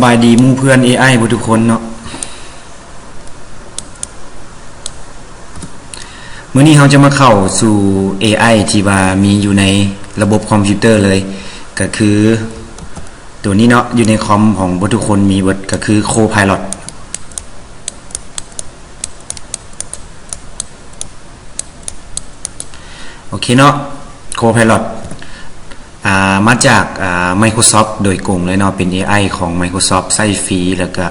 บายดีหมู่เพื่อน AI บ่ทุกคนเนาะมื้อนี้เราจะมาเข้าสู่ AI ที่ว่ามีอยู่ในระบบคอมพิวเตอร์เลยก็คือตัวนี้เนาะอยู่ในคอมของบ่ทุกคนมีเบิดก็คือ Copilot โอเคเนาะ Copilot มาจาก Microsoft โดยกงเลยเนาะเป็น AI ของ Microsoft ใช้ฟรีแล้วก็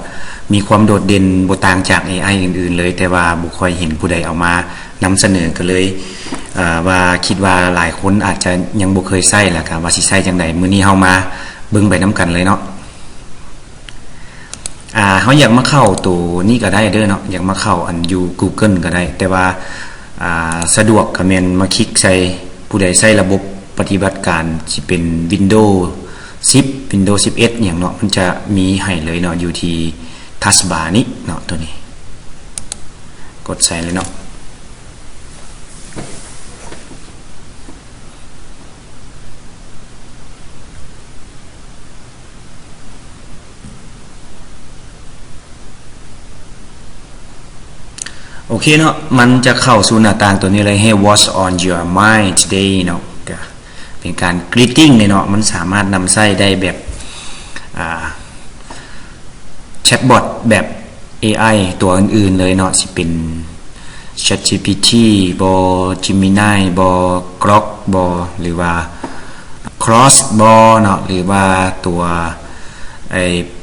มีความโดดเด่นบ่ต่างจาก AI อื่นๆเลยแต่ว่าบ่ค่อยเห็นผู้ใดเอามานำเสนอก็เลยว่าคิดว่าหลายคนอาจจะยังบ่เคยใช้ล่ะครับว่าสิใช้จังได๋มื้อนี้เฮามาเบิ่งไปนํกันเลยเนาะเฮาอยากมาเข้าตัวนี้ก็ได้เด้อเนาะอยากมาเข้าอันอยู่ Google ก็ได้แต่ว่าสะดวกก็แม่นมาคลิกใส่ผู้ใดใช้ระบบปฏิบัติการสิเป็น Windows 10 Windows 11อย่างเนาะมันจะมีให้เลยเนาะอยู่ที่ Taskbar นี้เนาะตัวนี้กดใส่เลยเนาะโอเคเนาะมันจะเข้าสู่หน้าต่างตัวนี้เลยให้ What's on your mind today เนาะเป็นการ greeting เนาะมันสามารถนำใช้ได้แบบแชทบอทแบบ AI ตัวอื่นๆเลยเนาะสิเป็น ChatGPT บ่ Gemini บ่ Grok บ่หรือว่า Cross บ่เนาะหรือว่าตัว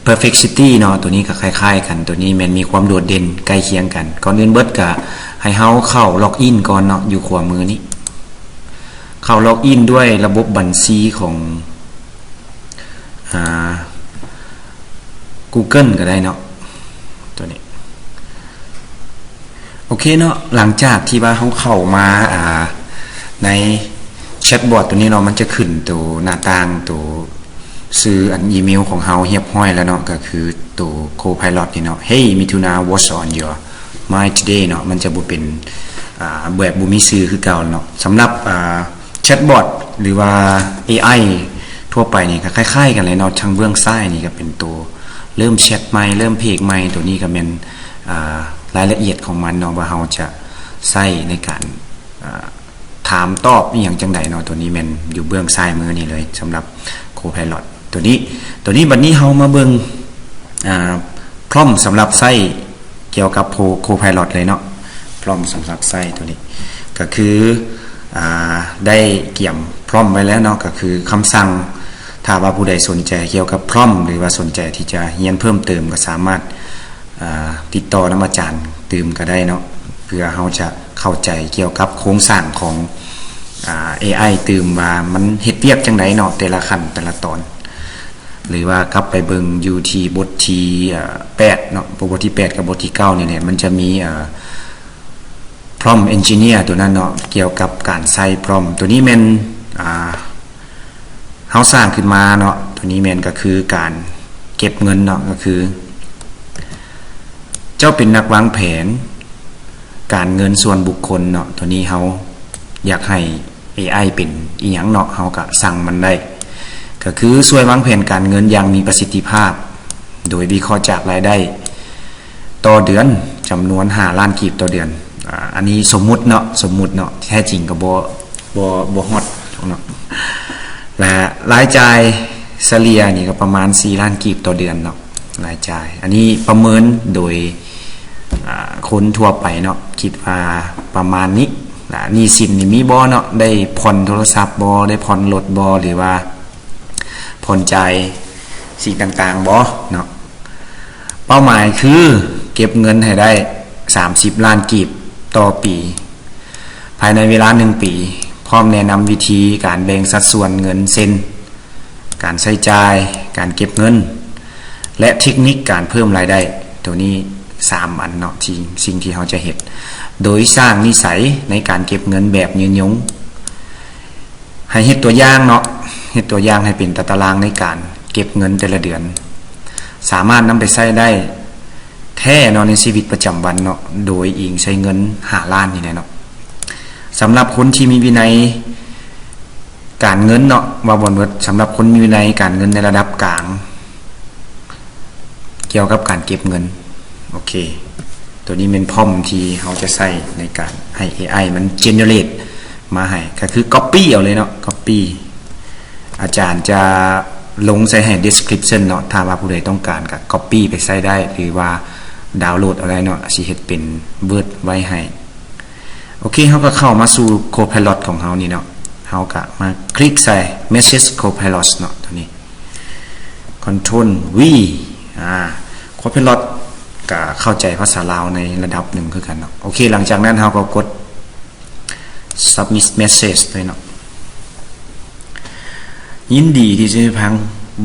Perplexity เนาะตัวนี้ก็คล้ายๆกันตัวนี้มันมีความโดดเด่นใกล้เคียงกันก่อนอื่นเบิดก็ให้เฮาเข้าล็อกอินก่อนเนาะอยู่ขวามือนี้เข้าล็อกอินด้วยระบบบัญชีของGoogle ก็ได้เนาะตัวนี้โอเคเนาะหลังจากที่ว่าเฮาเข้ามาในแชทบอทตัวนี้เนาะมันจะขึ้นตัวหน้าต่างตัวซื้ออันอีเมลของเฮาเรียบร้อยแล้วเนาะก็คือตัว Copilot นี่เนาะ Hey Mituna what's on your mind today เนาะมันจะบ่เป็นแบบบ่มีชื่อคือเก่าเนาะสำหรับแชทบอทหรือว่า AI ทั่วไปนี่ก็คล้ายๆกันเลยเนาะทางเบื้องซ้ายนี่ก็เป็นตัวเริ่มแชทใหม่เริ่มเพจใหม่ตัวนี้ก็เป็นรายละเอียดของมันเนาะว่าเฮาจะใช้ในการถามตอบอีหยังจังได๋เนาะตัวนี้แม่นอยู่เบื้องซ้ายมือนี่เลยสำหรับ Copilot ตัวนี้บัดนี้เฮามาเบิ่งพร้อมสำหรับใช้เกี่ยวกับ Copilot เลยเนาะพร้อมสำหรับใช้ตัวนี้ก็คือได้เกี่ยมพร้อมไว้แล้วเนาะก็คือคำสั่งถ้าว่าผู้ใดสนใจเกี่ยวกับพร้อมหรือว่าสนใจที่จะเรียนเพิ่มเติมก็สามารถติดต่อนำอาจารย์เติมก็ได้เนาะเพื่อเฮาจะเข้าใจเกี่ยวกับโครงสร้างของAI เติมว่ามันเฮ็ดเวียกจังไดเนาะแต่ละขั้นแต่ละตอนหรือว่ากลับไปเบิ่งอยู่ที่บทที่8เนาะบทที่8กับบทที่9นี่แหละมันจะมีprompt engineer ตัวนั้นเนาะเกี่ยวกับการใส่ prompt ตัวนี้แม่นเฮาสร้างขึ้นมาเนาะตัวนี้แม่นก็คือการเก็บเงินเนาะก็คือเจ้าเป็นนักวางแผนการเงินส่วนบุคคลเนาะตัวนี้เฮาอยากให้ AI เป็นอีหยังเนาะเฮาก็สั่งมันได้ก็คือช่วยวางแผนการเงินอย่างมีประสิทธิภาพโดยวิเคราะห์จากรายได้ต่อเดือนจำนวน5ล้านกีบต่อเดือนอันนี้สมมุติเนาะแท้จริงก็บ่ฮอดเนาะและรายจ่ายเฉลี่ยนี่ก็ประมาณ4ล้านกีบต่อเดือนเนาะรายจ่ายอันนี้ประเมินโดยคนทั่วไปเนาะคิดว่าประมาณนี้หนี้สินนี่มีบ่เนาะได้ผ่อนโทรศัพท์บ่ได้ผ่อนรถบ่หรือว่าผ่อนจ่ายสิ่งต่างๆบ่เนาะเป้าหมายคือเก็บเงินให้ได้30ล้านกีบต่อปีภายในเวลา1ปีพร้อมแนะนำวิธีการแบ่งสัดส่วนเงินเซ็นการใช้จ่ายการเก็บเงินและเทคนิคการเพิ่มรายได้ตัวนี้3อันเนาะที่สิ่งที่เราจะเฮ็ดโดยสร้างนิสัยในการเก็บเงินแบบยืนยงให้เฮ็ดตัวอย่างเนาะเฮ็ดตัวอย่างให้เป็นตารางในการเก็บเงินแต่ละเดือนสามารถนำไปใช้ได้แท้เนาะในชีวิตประจำวันเนาะโดยอิงใช้เงิน5ล้านนี่แหละเนาะสำหรับคนที่มีวินัยการเงินเนาะว่าบ่เบิดสำหรับคนมีวินัยการเงินในระดับกลาง เกี่ยวกับการเก็บเงินโอเคตัวนี้เป็นพร้อมที่เราจะใช้ในการให้ AI มัน generate มาให้ก็คือ copy เอาเลยเนาะ copy อาจารย์จะลงใส่ให้ description เนาะถ้าว่าผู้ใดต้องการก็ copy ไปใส่ได้หรือว่าดาวน์โหลดอะไรเนาะสิเฮ็ดเป็น Word ไว้ให้โอเคเฮาก็เข้ามาสู่ Copilot ของเฮานี่เนาะเฮาก็มาคลิกใส่ Message Copilot เนาะตัวนี้ Control V Copilot ก็เข้าใจภาษาลาวในระดับหนึ่งคือกันเนาะโอเคหลังจากนั้นเฮาก็กด Submit Message เลยเนาะยินดีที่จะ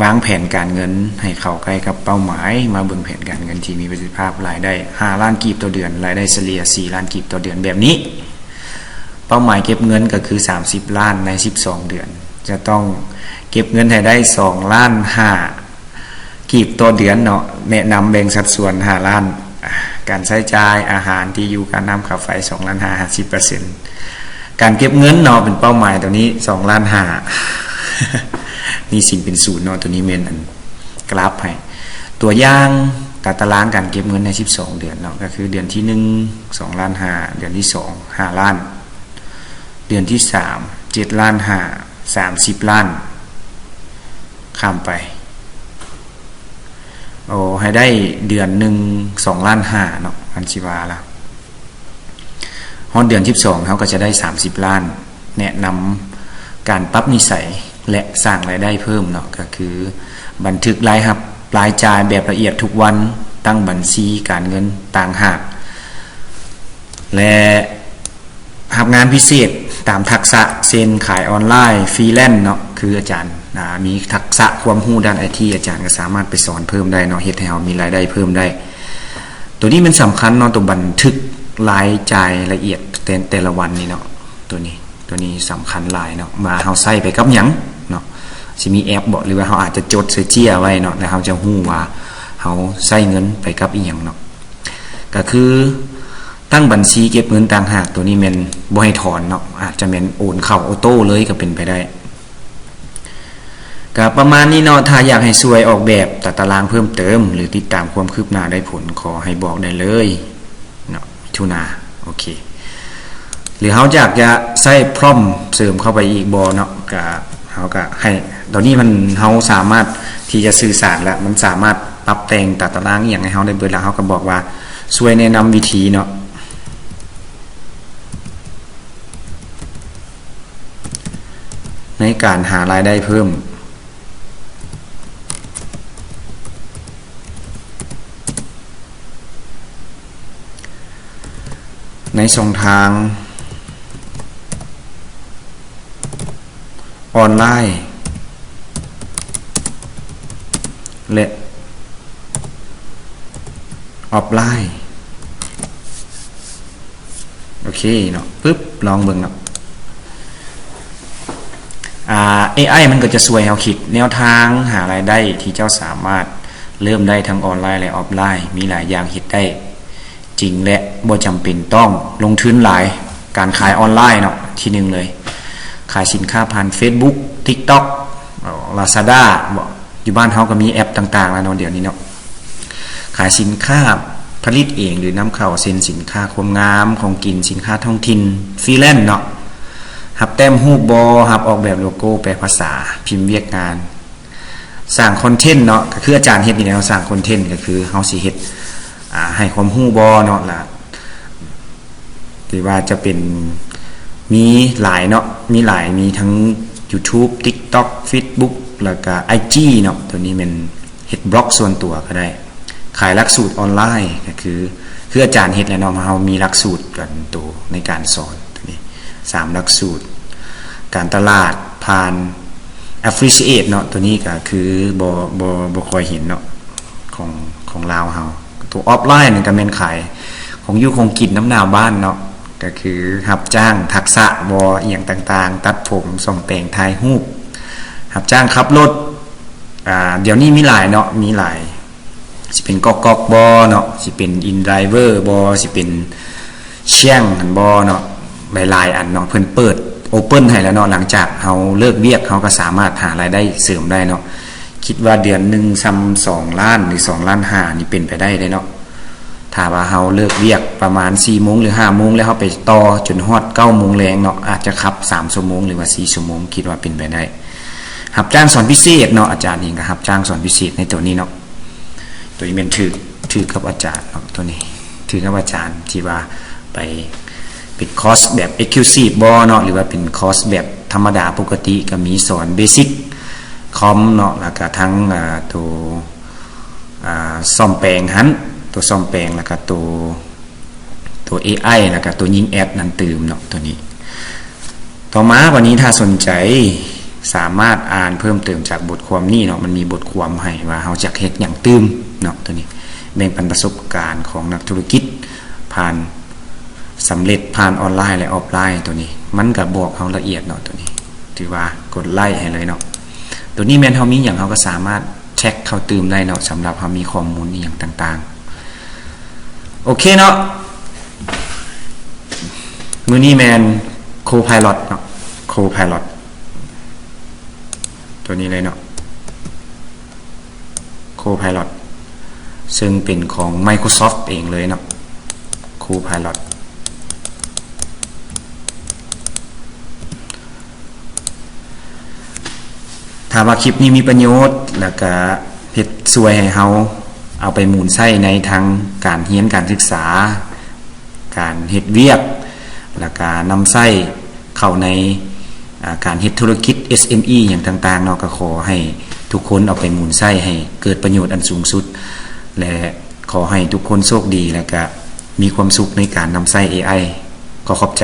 วางแผนการเงินให้เข้าใกล้กับเป้าหมายมาเบิ่งแผนการเงินที่มีประสิทธิภาพรายได้5ล้านกีบต่อเดือนรายได้เฉลี่ย4ล้านกีบต่อเดือนแบบนี้เป้าหมายเก็บเงินก็คือ30ล้านใน12เดือนจะต้องเก็บเงินให้ได้2ล้าน5กีบต่อเดือนเนาะแนะนำแบ่งสัดส่วน5ล้านการใช้จ่ายอาหารที่อยู่การน้ำค่าไฟ2ล้าน5 50% การเก็บเงินเนาะเป็นเป้าหมายตัวนี้2ล้าน5นี่สิ่งเป็นศูนย์เนาะตัวนี้เมนอันกราฟให้ตัวอย่างตารางการเก็บเงินใน12เดือนเนาะก็คือเดือนที่1 2ล้าน5เดือนที่2 5ล้านเดือนที่3 7ล้าน5 30ล้านข้ามไปโอ้ให้ได้เดือน1 2ล้าน5เนาะอันสิว่าละฮอดเดือน12เฮาก็จะได้30ล้านแนะนำการปรับนิสัยและสร้างรายได้เพิ่มเนาะก็คือบันทึกรายรับรายจ่ายแบบละเอียดทุกวันตั้งบัญชีการเงินต่างหากและรับงานพิเศษตามทักษะเช่นขายออนไลน์ฟรีแลนซ์เนาะคืออาจารย์มีทักษะความรู้ด้าน IT อาจารย์ก็สามารถไปสอนเพิ่มได้เนาะเฮ็ดให้เรามีรายได้เพิ่มได้ตัวนี้มันสำคัญเนาะตัวบันทึกรายจ่ายละเอียดแต่ละวันนี่เนาะตัวนี้สำคัญหลายเนาะมาเฮาใส่ไปกับหยังเนาะสิมีแอปบ่หรือว่าเฮาอาจจะจดใส่เจี้ยไว้เนาะแล้วเฮาจะฮู้ว่าเฮาใส่เงินไปกับอีหยังเนาะก็คือตั้งบัญชีเก็บเงินต่างหากตัวนี้แม่นบ่ให้ถอนเนาะอาจจะแม่นโอนเข้าออโต้เลยก็เป็นไปได้ก็ประมาณนี้เนาะถ้าอยากให้ช่วยออกแบบตารางเพิ่มเติมหรือติดตามความคืบหน้าได้ผลขอให้บอกได้เลยเนาะทุนาโอเคหรือเฮาอยากจะใส่พร้อมเสริมเข้าไปอีกบ่เนาะก็เฮาก็ให้ตอนนี้มันเฮาสามารถที่จะสื่อสารแล้วมันสามารถปรับแต่งตารางอย่างให้เฮาได้เบิดแล้วเฮาก็บอกว่าช่วยแนะนำวิธีเนาะในการหารายได้เพิ่มในช่องทางออนไลน์และออฟไลน์โอเคเนาะปึ๊บลองเบิ่งเนาะAI มันก็จะช่วยเฮาคิดแนวทางหารายได้ที่เจ้าสามารถเริ่มได้ทั้งออนไลน์และออฟไลน์มีหลายอย่างเฮ็ดได้จริงและบ่จำเป็นต้องลงทุนหลายการขายออนไลน์เนาะที่หนึ่งเลยขายสินค้าผ่าน Facebook TikTok Lazada อยู่บ้านเฮาก็มีแอปต่างๆแล้วเนาะเดี๋ยวนี้เนาะขายสินค้าผลิตเองหรือนำเข้าเซ็นสินค้าความงามของกินสินค้าท้องถิ่นฟรีแลนซ์เนาะหับแต้มรูปบ่หับออกแบบโลโก้แปลภาษาพิมพ์เวียกงานสร้างคอนเทนต์เนาะก็คืออาจารย์เฮ็ดนี่แหละสร้างคอนเทนต์ก็คือเฮาสิเฮ็ดให้ความรู้บ่เนาะล่ะที่ว่าจะเป็นมีหลายเนาะมีหลายมีทั้ง YouTube TikTok Facebook แล้วก็ IG เนาะตัวนี้มันเฮ็ดบล็อกส่วนตัวก็ได้ขายหลักสูตรออนไลน์ก็คืออาจารย์เฮ็ดแล้วเนาะเฮามีหลักสูตรกันตัวในการสอนตัวนี้3หลักสูตรการตลาดผ่าน Affiliate เนาะตัวนี้ก็คือบ่ค่อยเห็นเนาะของลาวเฮาตัวออฟไลน์นี่ก็แม่นขายของอยู่ของกินน้ำหน้าบ้านเนาะก็คือรับจ้างทักษะบ่อีหยังต่างๆตัดผมส่งแต่งถ่ายรูปรับจ้างขับรถเดี๋ยวนี้มีหลายเนาะมีหลายสิเป็นกอกบ่เนาะสิเป็นอินไดรเวอร์บ่สิเป็นเชียงหันบ่เนาะหลายๆอันเนาะเพิ่นเปิดโอเพ่นให้แล้วเนาะหลังจากเฮาเลิกเวียกเฮาก็สามารถหารายได้เสริมได้เนาะ คิดว่าเดือนหนึ่งซ้ำ2 ล้านหรือ2.5 ล้านนี่เป็นไปได้เลยเนาะถ้าว่าเฮาเลิกเวียกประมาณ 4 โมงหรือ 5 โมงแล้วเฮาไปต่อจนฮอด 9 โมงแลงเนาะอาจจะขับ 3 ชั่วโมงหรือว่า 4 ชั่วโมงคิดว่าเป็นไปได้รับจ้างสอนพิเศษเนาะอาจารย์เองก็รับจ้างสอนพิเศษในตัวนี้เนาะตัวนี้เป็นถือกับอาจารย์เนาะตัวนี้ถือกับอาจารย์ที่ว่าไปเป็นคอร์สแบบ exclusive บ่เนาะหรือว่าเป็นคอร์สแบบธรรมดาปกติก็มีสอนเบสิกคอมเนาะแล้วก็ทั้งตัวซ่อมแปลงหันตัวซ่อมแปลงแล้วก็ตัว AI แล้วก็ตัวยิงแอดนั่นตื่มเนาะตัวนี้ต่อมาวันนี้ถ้าสนใจสามารถอ่านเพิ่มเติมจากบทความนี้เนาะมันมีบทความให้ว่าเฮาจักเฮ็ดหยังตื่มเนาะตัวนี้แบ่งปันประสบการณ์ของนักธุรกิจผ่านสำเร็จผ่านออนไลน์และออฟไลน์ตัวนี้มันก็บอกเฮาละเอียดเนาะตัวนี้ถือว่ากดไลค์ให้เลยเนาะตัวนี้แม่นเฮามีหยังเฮาก็สามารถเช็คเข้าตื่มได้เนาะสำหรับเฮามีข้อมูลอีหยังต่างๆโอเคเนาะมื้อนี้แม่นโคไพลอตเนาะโคไพลอตตัวนี้เลยเนาะโคไพลอตซึ่งเป็นของ Microsoft เองเลยเนาะโคไพลอตถ้าว่าคลิปนี้มีประโยชน์แล้วก็เฮ็ดช่วยให้เฮาเอาไปหมุนใช้ในทางการเรียนการศึกษาการเฮ็ดเวียกแล้วก็นำใช้เข้าในการเฮ็ดธุรกิจ SME อย่างต่างๆเนาะก็ขอให้ทุกคนเอาไปหมุนใช้ให้เกิดประโยชน์อันสูงสุดและขอให้ทุกคนโชคดีแล้วก็มีความสุขในการนำใช้ AI ก็ขอบใจ